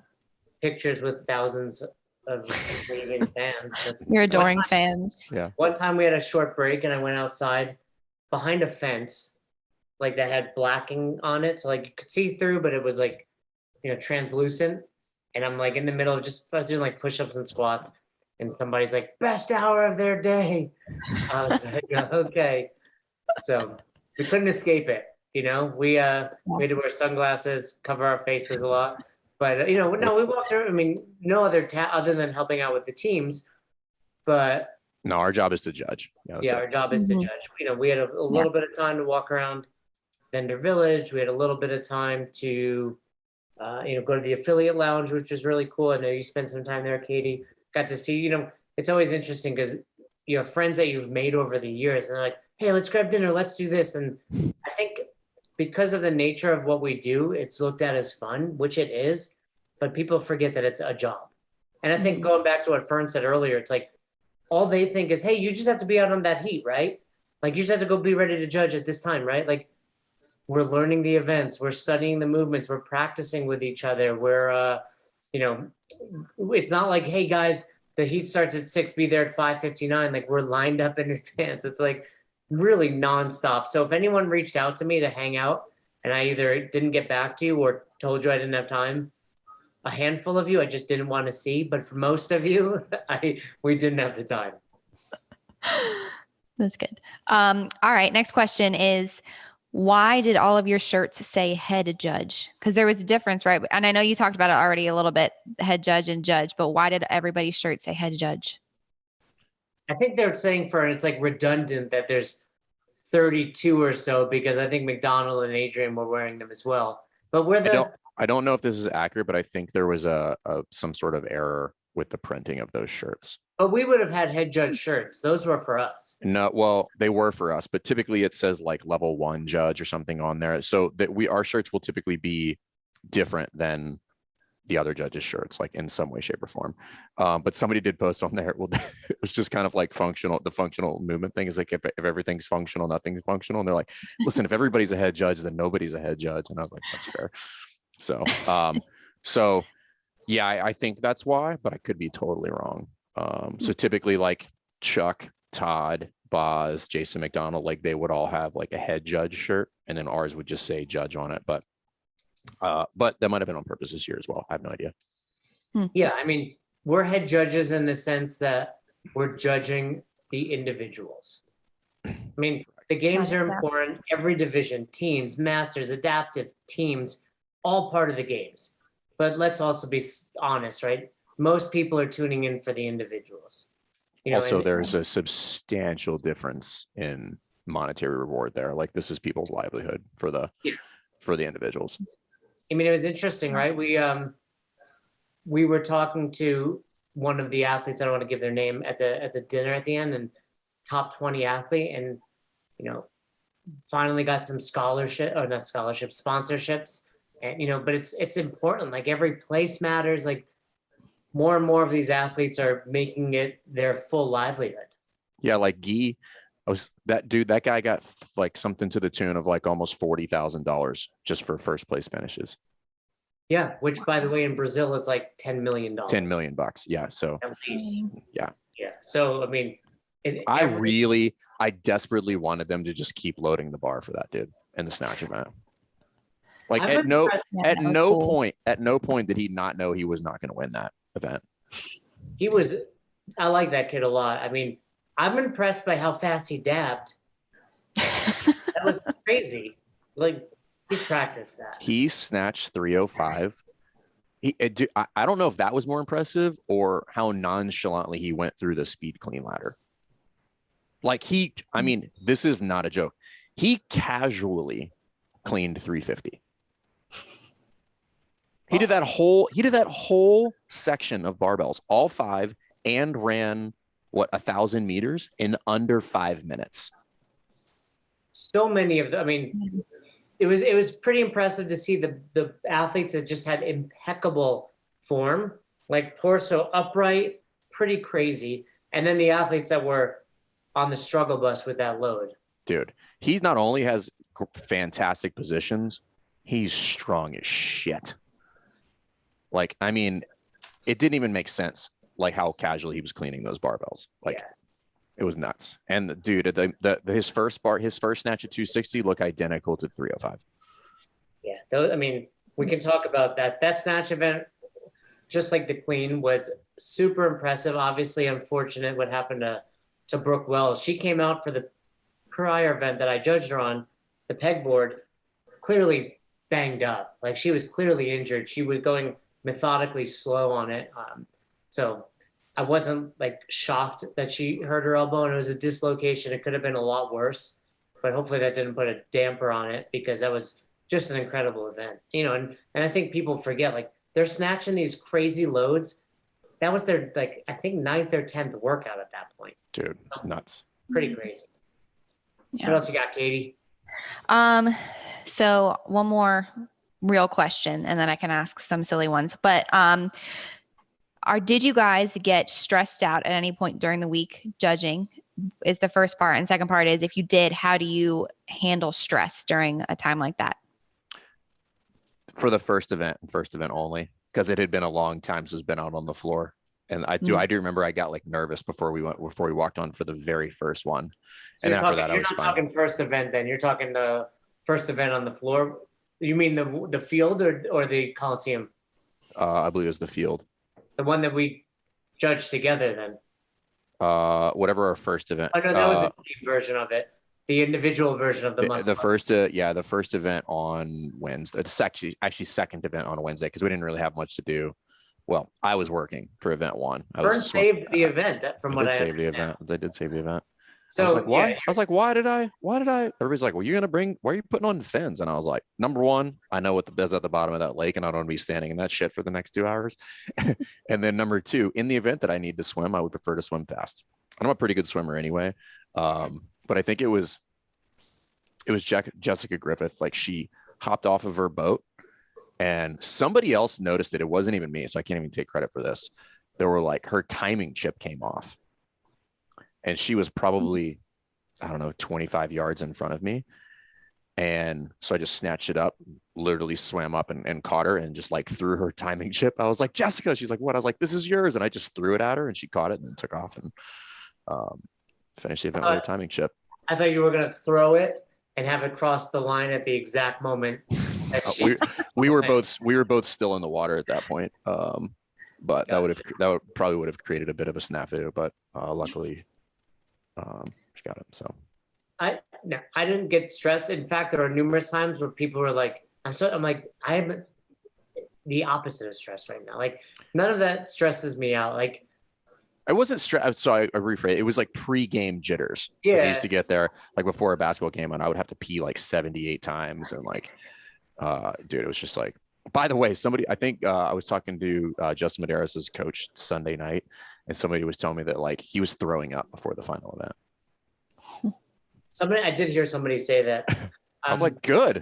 pictures with thousands of raving fans. Your adoring fans. Yeah. One time we had a short break and I went outside behind a fence, like that had blacking on it. So like you could see through, but it was like, translucent. And I'm like in the middle of I was doing like push-ups and squats. And somebody's like, best hour of their day. I was like, okay. So we couldn't escape it. We had to wear sunglasses, cover our faces a lot. But, no, we walked around. I mean, no other other than helping out with the teams. But no, our job is to judge. our job is to judge. We had a little bit of time to walk around Vendor Village. We had a little bit of time to, go to the affiliate lounge, which was really cool. I know you spent some time there, Katie. Got to see, it's always interesting because you have friends that you've made over the years and they're like, hey, let's grab dinner. Let's do this. And I think because of the nature of what we do, it's looked at as fun, which it is, but people forget that it's a job. And I think going back to what Fern said earlier, it's like, all they think is, hey, you just have to be out on that heat, right? Like you just have to go be ready to judge at this time, right? Like we're learning the events, we're studying the movements, we're practicing with each other. We're, it's not like, hey guys, the heat starts at 6, be there at 5:59. Like we're lined up in advance. It's like really nonstop. So if anyone reached out to me to hang out and I either didn't get back to you or told you I didn't have time, a handful of you I just didn't want to see, but for most of you, we didn't have the time. That's good. All right. Next question is, why did all of your shirts say head judge? Because there was a difference, right? And I know you talked about it already a little bit, head judge and judge, but why did everybody's shirt say head judge? I think they're saying it's like redundant that there's 32 or so, because I think McDonald and Adrian were wearing them as well. But I don't know if this is accurate, but I think there was some sort of error with the printing of those shirts. But we would have had head judge shirts. Those were for us. No, well, they were for us, but typically it says like level 1 judge or something on there. So that our shirts will typically be different than the other judges' shirts, like in some way, shape, or form. But somebody did post on there. Well, it was just kind of like functional. The functional movement thing is like if everything's functional, nothing's functional. And they're like, listen, if everybody's a head judge, then nobody's a head judge. And I was like, that's fair. So yeah, I think that's why, but I could be totally wrong. So typically like Chuck, Todd, Boz, Jason McDonald, like they would all have like a head judge shirt, and then ours would just say judge on it. But that might have been on purpose this year as well. I have no idea. Yeah, I mean, we're head judges in the sense that we're judging the individuals. I mean, the games are important. Every division, teens, masters, adaptive, teams, all part of the games. But let's also be honest, right? Most people are tuning in for the individuals. Also, there's a substantial difference in monetary reward there. Like this is people's livelihood for the individuals. I mean, it was interesting, right? We were talking to one of the athletes. I don't want to give their name at the dinner at the end, and top 20 athlete, and finally got some sponsorships, and but it's important. Like every place matters. Like more and more of these athletes are making it their full livelihood. Yeah, like Guy, that guy got like something to the tune of like almost $40,000 just for first place finishes. Yeah, which by the way in Brazil is like $10 million. $10 million. Yeah. So at least. Yeah. So I mean, I desperately wanted them to just keep loading the bar for that dude in the snatch event. Like at no point did he not know he was not going to win that event. I like that kid a lot. I mean, I'm impressed by how fast he dabbed. That was crazy. Like he's practiced that. He snatched 305. I don't know if that was more impressive or how nonchalantly he went through the speed clean ladder. Like I mean, this is not a joke. He casually cleaned 350. He did that whole section of barbells, all 5, and ran 1,000 meters in under 5 minutes. So many of them. I mean, it was pretty impressive to see the athletes that just had impeccable form, like torso upright, pretty crazy. And then the athletes that were on the struggle bus with that load. Dude, he not only has fantastic positions, he's strong as shit. Like, I mean, it didn't even make sense, like how casually he was cleaning those barbells. Like, it was nuts. And the dude, his first snatch at 260 look identical to 305. Yeah, I mean, we can talk about that. That snatch event, just like the clean, was super impressive. Obviously, unfortunate what happened to Brooke Wells. She came out for the prior event that I judged her on, the pegboard, clearly banged up. Like, she was clearly injured. She was going methodically slow on it. So I wasn't like shocked that she hurt her elbow and it was a dislocation. It could have been a lot worse, but hopefully that didn't put a damper on it, because that was just an incredible event, and I think people forget, like, they're snatching these crazy loads. That was their, like, I think 9th or 10th workout at that point. Dude, it's nuts. Pretty crazy. Yeah. What else you got, Katie? So one more real question, and then I can ask some silly ones. But did you guys get stressed out at any point during the week judging? Is the first part, and second part is, if you did, how do you handle stress during a time like that? For the first event only, because it had been a long time since been out on the floor. And I do remember I got like nervous before we walked on for the very first one. So and after that, I was fine. You're not talking first event then. You're talking the first event on the floor. You mean the field or the Coliseum? I believe it was the field. The one that we judged together then. Whatever our first event. Oh no, that was the team version of it. The individual version of the muscle. The first event on Wednesday. It's actually second event on a Wednesday, because we didn't really have much to do. Well, I was working for event 1. Vern saved the event from what I saved the event. They did save the event. So I was like, why? I was like, why did I? Everybody's like, well, why are you putting on fins? And I was like, number one, I know what is at the bottom of that lake, and I don't want to be standing in that shit for the next 2 hours. And then number 2, in the event that I need to swim, I would prefer to swim fast. I'm a pretty good swimmer anyway. But I think it was Jessica Griffith. Like, she hopped off of her boat and somebody else noticed it. It wasn't even me, so I can't even take credit for this. There were like, her timing chip came off and she was probably, I don't know, 25 yards in front of me. And so I just snatched it up, literally swam up and caught her and just like threw her timing chip. I was like, Jessica, she's like, what? I was like, this is yours. And I just threw it at her and she caught it and took off and finished the event with her timing chip. I thought you were going to throw it and have it cross the line at the exact moment. We were both still in the water at that point. But that probably would have created a bit of a snafu, but luckily she got it. So I didn't get stressed. In fact, there were numerous times where people were like, I'm like, I am the opposite of stressed right now. Like, none of that stresses me out. Like, I wasn't stressed. So I rephrase. It was like pre-game jitters. Yeah. Like, I used to get there like before a basketball game, and I would have to pee like 78 times. And like, dude, it was just like, by the way, I think I was talking to Justin Medeiros' coach Sunday night, and somebody was telling me that like he was throwing up before the final event. I did hear somebody say that. I was like, good.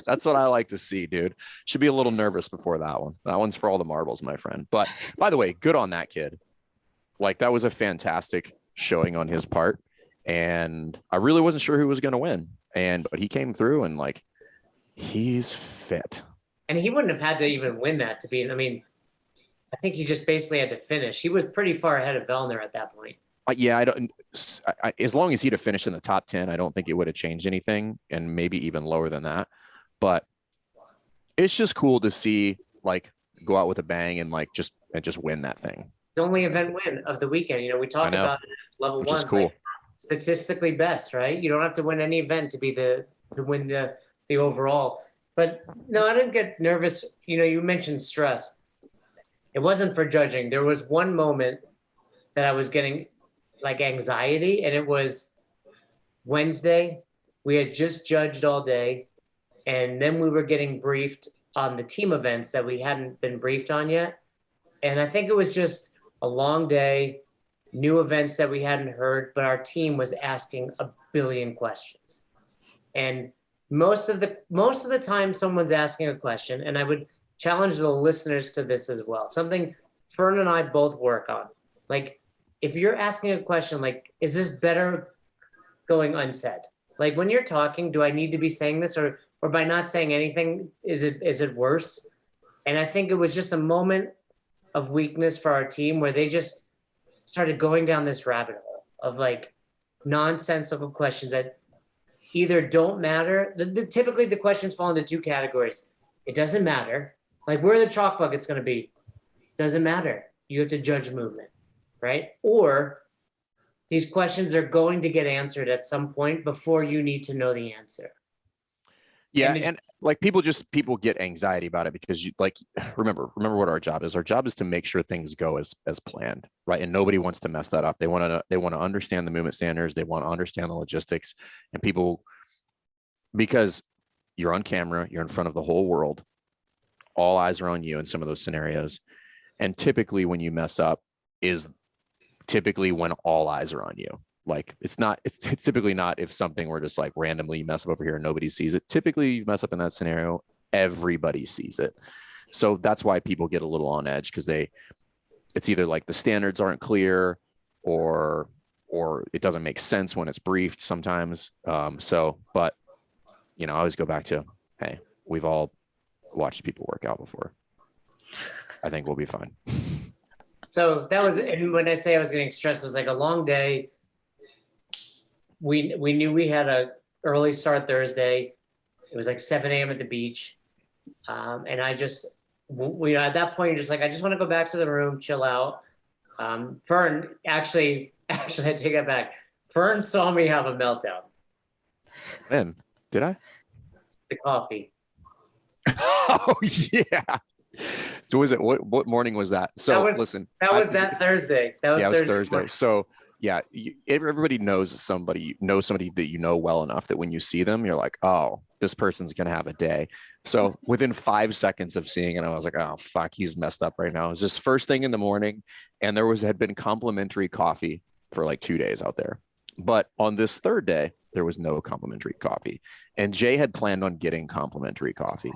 That's what I like to see, dude. Should be a little nervous before that one. That one's for all the marbles, my friend. But by the way, good on that kid. Like, that was a fantastic showing on his part. And I really wasn't sure who was going to win. But he came through and like, he's fit. And he wouldn't have had to even win that to be, I mean, I think he just basically had to finish. He was pretty far ahead of Vellner at that point. Yeah, as long as he'd have finished in the top 10, I don't think it would have changed anything, and maybe even lower than that. But it's just cool to see, like, go out with a bang and like just win that thing. The only event win of the weekend. You know, we talked about it at level which 1. is cool. Like, statistically best, right? You don't have to win any event to win the overall. But no, I didn't get nervous. You know, you mentioned stress. It wasn't for judging. There was one moment that I was getting like anxiety, and it was Wednesday. We had just judged all day, and then we were getting briefed on the team events that we hadn't been briefed on yet. And I think it was just a long day, new events that we hadn't heard, but our team was asking a billion questions. And most of the time someone's asking a question, and I would challenge the listeners to this as well. Something Fern and I both work on. Like, if you're asking a question, like, is this better going unsaid? Like, when you're talking, do I need to be saying this, or by not saying anything, is it worse? And I think it was just a moment of weakness for our team where they just started going down this rabbit hole of like nonsensical questions that either don't matter. Typically the questions fall into two categories. It doesn't matter. Like, where the chalk bucket's going to be, doesn't matter. You have to judge movement, right? Or these questions are going to get answered at some point before you need to know the answer. Yeah, and like people get anxiety about it because you like remember what our job is. Our job is to make sure things go as planned, right? And nobody wants to mess that up. They want to understand the movement standards. They want to understand the logistics, and people, because you're on camera, you're in front of the whole world. All eyes are on you in some of those scenarios, and typically when you mess up is typically when all eyes are on you. Like, it's typically not if something were just like randomly you mess up over here and nobody sees it. Typically you mess up in that scenario, everybody sees it. So that's why people get a little on edge, because it's either like the standards aren't clear or it doesn't make sense when it's briefed sometimes. But I always go back to, hey, we've all watched people work out before. I think we'll be fine. So that was, and when I say I was getting stressed, it was like a long day. We knew we had a early start Thursday. It was like 7 a.m. at the beach. And I just, at that point, you're just like, I just want to go back to the room, chill out. Fern, actually, I take that back. Fern saw me have a meltdown. Man, did I? The coffee. Oh, yeah. So was it, what morning was that? So listen. That was Thursday. That was Thursday. Morning. So yeah, everybody knows somebody that you know well enough that when you see them, you're like, oh, this person's going to have a day. So within 5 seconds of seeing it, I was like, oh, fuck, he's messed up right now. It was just first thing in the morning. And had been complimentary coffee for like 2 days out there. But on this third day, there was no complimentary coffee. And Jay had planned on getting complimentary coffee,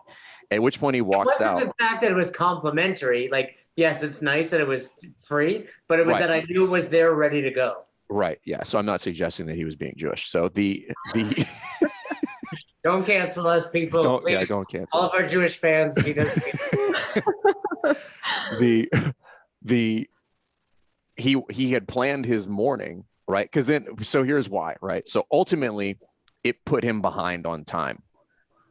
at which point he walks out. It wasn't the fact that it was complimentary. Like, yes, it's nice that it was free, but it was that I knew it was there ready to go. Right. Yeah. So I'm not suggesting that he was being Jewish. So the Don't cancel us, people. Don't cancel. All of our Jewish fans. He doesn't. He had planned his morning, right? So here's why, right? So ultimately it put him behind on time,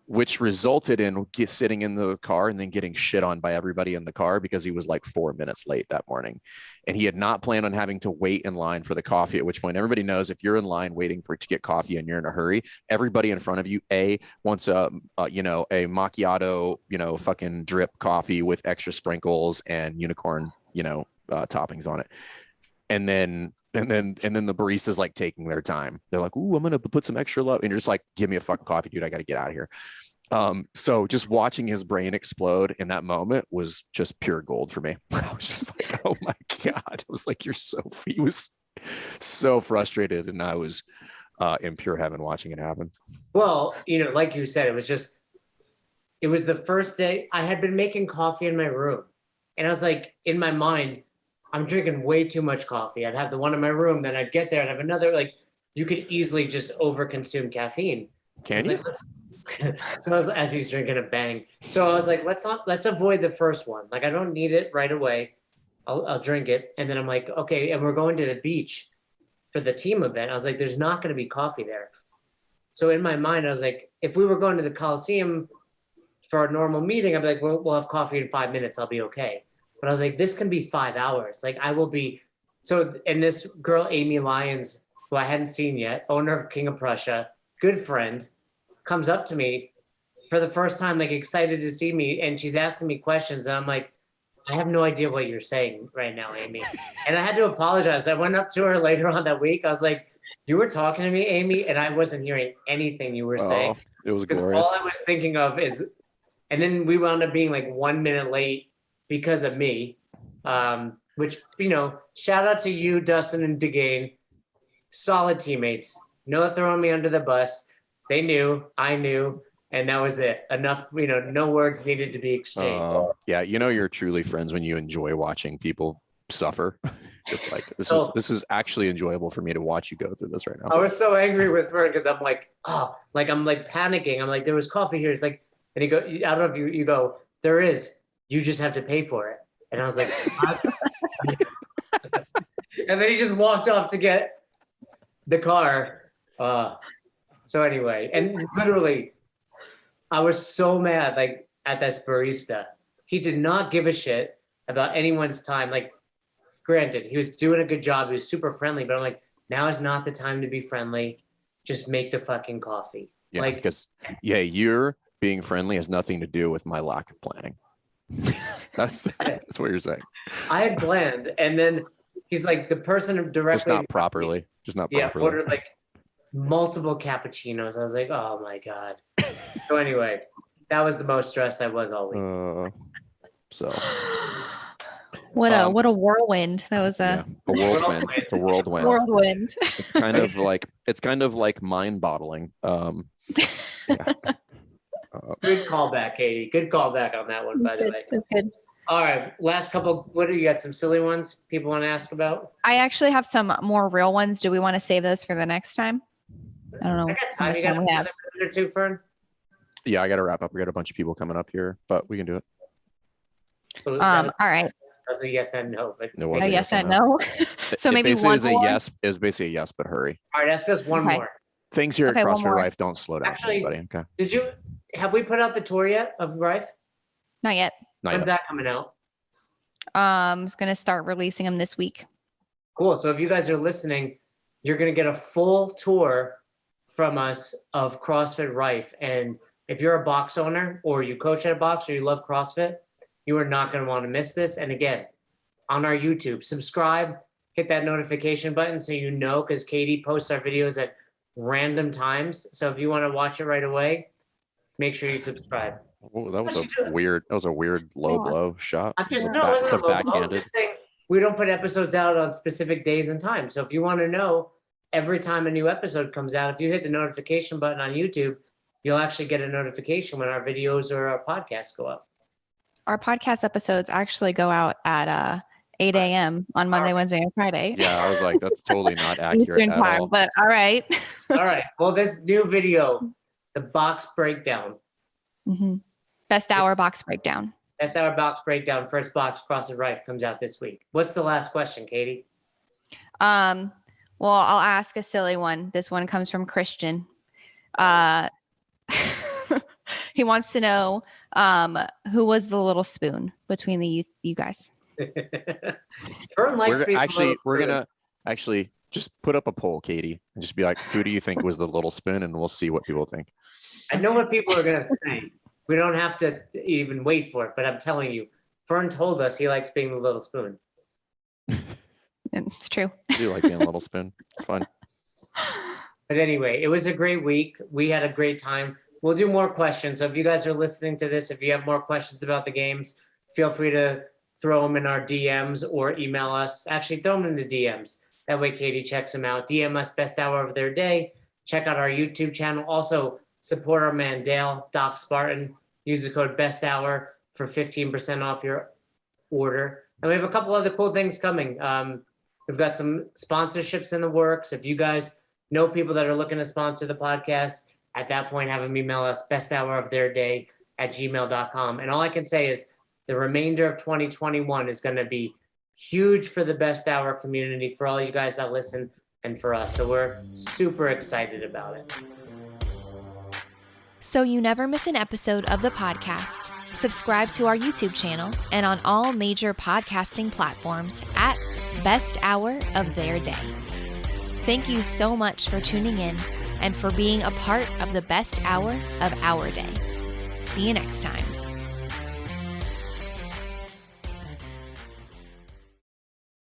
which resulted in sitting in the car and then getting shit on by everybody in the car because he was like 4 minutes late that morning. And he had not planned on having to wait in line for the coffee, at which point everybody knows if you're in line waiting to get coffee and you're in a hurry, everybody in front of you, wants a macchiato, fucking drip coffee with extra sprinkles and unicorn, toppings on it. And then the barista's like taking their time. They're like, ooh, I'm going to put some extra love. And you're just like, give me a fucking coffee, dude. I got to get out of here. So just watching his brain explode in that moment was just pure gold for me. I was just like, oh my God. I was like, he was so frustrated. And I was in pure heaven watching it happen. Well, like you said, it was the first day I had been making coffee in my room. And I was like, in my mind, I'm drinking way too much coffee. I'd have the one in my room, then I'd get there and have another. Like, you could easily just overconsume caffeine. Can you? So as he's drinking a bang. So I was like, let's avoid the first one. Like, I don't need it right away. I'll drink it. And then I'm like, okay, and we're going to the beach for the team event. I was like, there's not going to be coffee there. So in my mind, I was like, if we were going to the Coliseum for a normal meeting, I'd be like, we'll have coffee in 5 minutes. I'll be okay. But I was like, this can be 5 hours. Like, I will be. So, and this girl, Amy Lyons, who I hadn't seen yet, owner of King of Prussia, good friend, comes up to me for the first time, like, excited to see me. And she's asking me questions. And I'm like, I have no idea what you're saying right now, Amy. And I had to apologize. I went up to her later on that week. I was like, you were talking to me, Amy, and I wasn't hearing anything you were saying. It was glorious. All I was thinking of is And then we wound up being like 1 minute late because of me, which, shout out to you, Dustin and DeGane, solid teammates. No throwing me under the bus. They knew, I knew, and that was it. Enough, no words needed to be exchanged. Yeah, you're truly friends when you enjoy watching people suffer. Just like this is actually enjoyable for me to watch you go through this right now. I was so angry with Vern because I'm like, I'm like panicking. I'm like, there was coffee here. It's like, and he go, I don't know if you go, there is. You just have to pay for it. And I was like, and then he just walked off to get the car. So anyway, and literally, I was so mad, like, at this barista. He did not give a shit about anyone's time. Like, granted, he was doing a good job. He was super friendly, but I'm like, now is not the time to be friendly. Just make the fucking coffee. Yeah, like, because you're being friendly has nothing to do with my lack of planning. That's what you're saying. I had planned, and then he's like, the person directly. Just not properly. Yeah, ordered like multiple cappuccinos. I was like, oh my God. So anyway, that was the most stressed I was all week. What a whirlwind. That was a whirlwind. It's a whirlwind. Whirlwind. It's kind of like mind-boggling. Yeah. Good callback, Katie. Good callback on that one, by the way. That's good. All right, last couple. What do you got? Some silly ones people want to ask about? I actually have some more real ones. Do we want to save those for the next time? I don't know. I got time. You got another minute or two, Fern? Yeah, I got to wrap up. We got a bunch of people coming up here, but we can do it. So all right. That's a yes and no. But a yes and no. So maybe one is a yes. It was basically a yes, but hurry. All right, ask us one more. Things here at CrossFit Rife don't slow down. Actually, okay. Have we put out the tour yet of Rife? Not yet. When's that coming out? I'm just gonna start releasing them this week. Cool. So if you guys are listening, you're gonna get a full tour from us of CrossFit Rife. And if you're a box owner or you coach at a box or you love CrossFit, you are not gonna want to miss this. And again, on our YouTube, subscribe, hit that notification button so you know, because Katie posts our videos at random times. So if you want to watch it right away, make sure you subscribe. Oh, that was a weird low blow shot. I'm just backhanded. We don't put episodes out on specific days and times. So if you want to know every time a new episode comes out, if you hit the notification button on YouTube, you'll actually get a notification when our videos or our podcasts go up. Our podcast episodes actually go out at 8 a.m. on Monday, Wednesday, and Friday. Yeah, I was like, that's totally not accurate at all. But all right. All right. Well, this new video, the box breakdown. Mm-hmm. Best hour box breakdown. Best hour box breakdown. First box CrossFit Rife comes out this week. What's the last question, Katie? Well, I'll ask a silly one. This one comes from Christian. He wants to know who was the little spoon between you guys. We're gonna actually just put up a poll, Katie, and just be like, who do you think was the little spoon, and we'll see what people think. I know what people are gonna say. We don't have to even wait for it, but I'm telling you, Fern told us he likes being the little spoon. It's true. I do like being a little spoon. It's fun. But anyway, it was a great week. We had a great time. We'll do more questions. So if you guys are listening to this, if you have more questions about the games, feel free to throw them in our DMs or email us. Actually, throw them in the DMs. That way Katie checks them out. DM us best hour of their day. Check out our YouTube channel. Also, support our man Dale, Doc Spartan. Use the code BESTHOUR for 15% off your order. And we have a couple other cool things coming. We've got some sponsorships in the works. If you guys know people that are looking to sponsor the podcast, at that point, have them email us besthouroftheirday@gmail.com. And all I can say is the remainder of 2021 is going to be huge for the Best Hour community, for all you guys that listen, and for us. So we're super excited about it. So you never miss an episode of the podcast, subscribe to our YouTube channel and on all major podcasting platforms at Best Hour of Their Day. Thank you so much for tuning in and for being a part of the best hour of our day. See you next time.